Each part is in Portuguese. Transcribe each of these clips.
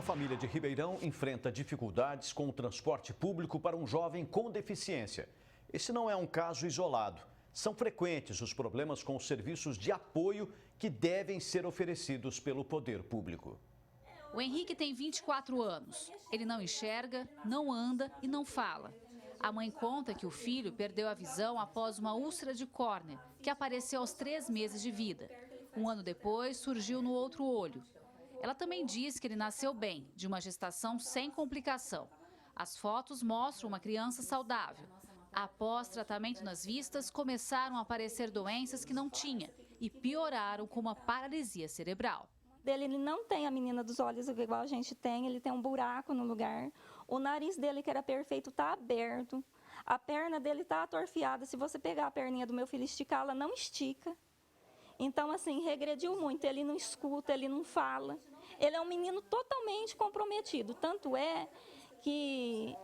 Uma família de Ribeirão enfrenta dificuldades com o transporte público para um jovem com deficiência. Esse não é um caso isolado. São frequentes os problemas com os serviços de apoio que devem ser oferecidos pelo poder público. O Henrique tem 24 anos. Ele não enxerga, não anda e não fala. A mãe conta que o filho perdeu a visão após uma úlcera de córnea, que apareceu aos 3 meses de vida. Um ano depois, surgiu no outro olho. Ela também diz que ele nasceu bem, de uma gestação sem complicação. As fotos mostram uma criança saudável. Após tratamento nas vistas, começaram a aparecer doenças que não tinha e pioraram com uma paralisia cerebral. Ele não tem a menina dos olhos igual a gente tem, ele tem um buraco no lugar. O nariz dele, que era perfeito, está aberto. A perna dele está atorfiada. Se você pegar a perninha do meu filho e esticar, ela não estica. Então, assim, regrediu muito. Ele não escuta, ele não fala. Ele é um menino totalmente comprometido. Tanto é que,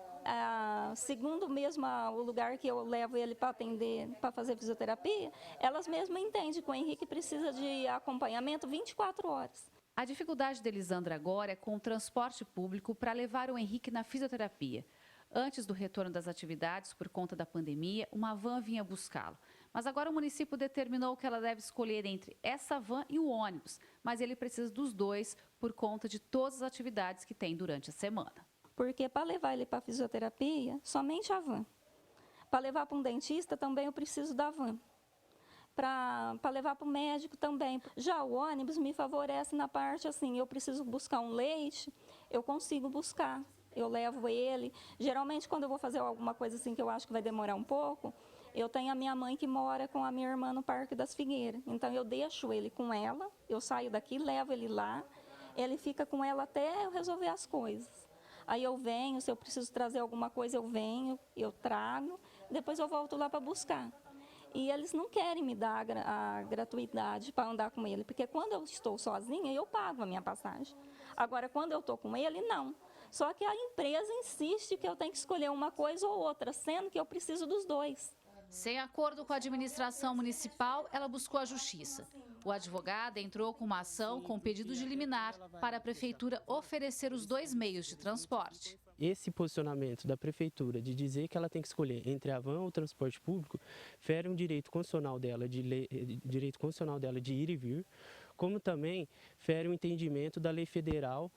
segundo mesmo o lugar que eu levo ele para atender, para fazer fisioterapia, elas mesmas entendem que o Henrique precisa de acompanhamento 24 horas. A dificuldade de Elisandra agora é com o transporte público para levar o Henrique na fisioterapia. Antes do retorno das atividades por conta da pandemia, uma van vinha buscá-lo. Mas agora o município determinou que ela deve escolher entre essa van e o ônibus, mas ele precisa dos dois por conta de todas as atividades que tem durante a semana. Porque para levar ele para a fisioterapia, somente a van. Para levar para um dentista, também eu preciso da van. Para levar para o médico também. Já o ônibus me favorece na parte assim, eu preciso buscar um leite, eu consigo buscar. Eu levo ele. Geralmente, quando eu vou fazer alguma coisa assim que eu acho que vai demorar um pouco, eu tenho a minha mãe que mora com a minha irmã no Parque das Figueiras. Então, eu deixo ele com ela, eu saio daqui, levo ele lá, ele fica com ela até eu resolver as coisas. Aí eu venho, se eu preciso trazer alguma coisa, eu venho, eu trago, depois eu volto lá para buscar. E eles não querem me dar a gratuidade para andar com ele, porque quando eu estou sozinha, eu pago a minha passagem. Agora, quando eu estou com ele, não. Só que a empresa insiste que eu tenho que escolher uma coisa ou outra, sendo que eu preciso dos dois. Sem acordo com a administração municipal, ela buscou a justiça. O advogado entrou com uma ação com pedido de liminar para a prefeitura oferecer os 2 meios de transporte. Esse posicionamento da prefeitura de dizer que ela tem que escolher entre a van ou o transporte público fere um direito constitucional dela de ir e vir, como também fere o entendimento da lei federal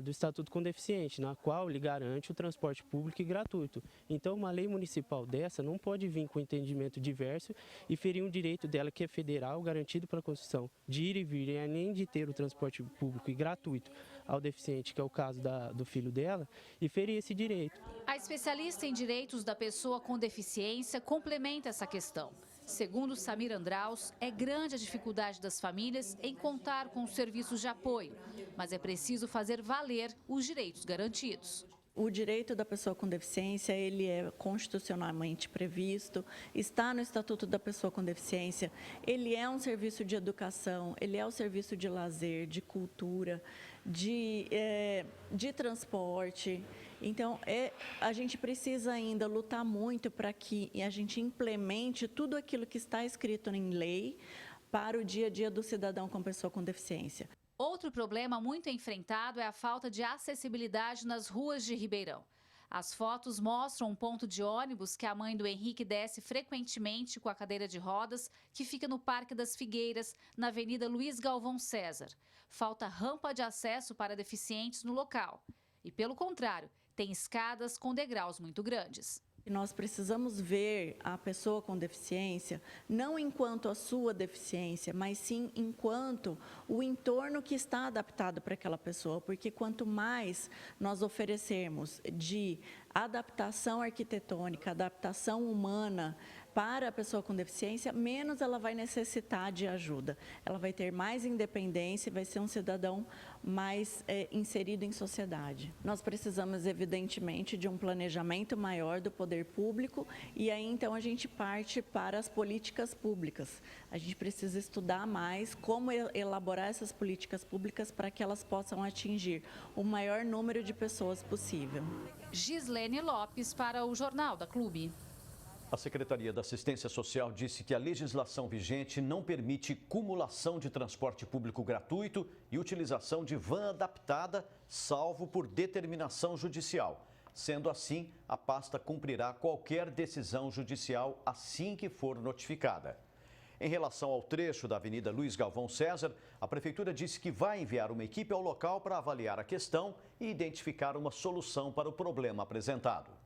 do Estatuto com Deficiente, na qual lhe garante o transporte público e gratuito. Então, uma lei municipal dessa não pode vir com entendimento diverso e ferir um direito dela que é federal, garantido pela Constituição, de ir e vir, e nem de ter o transporte público e gratuito ao deficiente, que é o caso do filho dela, e ferir esse direito. A especialista em direitos da pessoa com deficiência complementa essa questão. Segundo Samir Andraus, é grande a dificuldade das famílias em contar com os serviços de apoio, mas é preciso fazer valer os direitos garantidos. O direito da pessoa com deficiência, ele é constitucionalmente previsto, está no Estatuto da Pessoa com Deficiência, ele é um serviço de educação, ele é um serviço de lazer, de cultura, de transporte. Então, a gente precisa ainda lutar muito para que a gente implemente tudo aquilo que está escrito em lei para o dia a dia do cidadão com pessoa com deficiência. Outro problema muito enfrentado é a falta de acessibilidade nas ruas de Ribeirão. As fotos mostram um ponto de ônibus que a mãe do Henrique desce frequentemente com a cadeira de rodas, que fica no Parque das Figueiras, na Avenida Luiz Galvão César. Falta rampa de acesso para deficientes no local. E, pelo contrário, tem escadas com degraus muito grandes. Nós precisamos ver a pessoa com deficiência não enquanto a sua deficiência, mas sim enquanto o entorno que está adaptado para aquela pessoa, porque quanto mais nós oferecermos de adaptação arquitetônica, adaptação humana para a pessoa com deficiência, menos ela vai necessitar de ajuda. Ela vai ter mais independência e vai ser um cidadão mais inserido em sociedade. Nós precisamos, evidentemente, de um planejamento maior do poder público e aí, então, a gente parte para as políticas públicas. A gente precisa estudar mais como elaborar essas políticas públicas para que elas possam atingir o maior número de pessoas possível. Gislene Lopes para o Jornal da Clube. A Secretaria da Assistência Social disse que a legislação vigente não permite cumulação de transporte público gratuito e utilização de van adaptada, salvo por determinação judicial. Sendo assim, a pasta cumprirá qualquer decisão judicial assim que for notificada. Em relação ao trecho da Avenida Luiz Galvão César, a Prefeitura disse que vai enviar uma equipe ao local para avaliar a questão e identificar uma solução para o problema apresentado.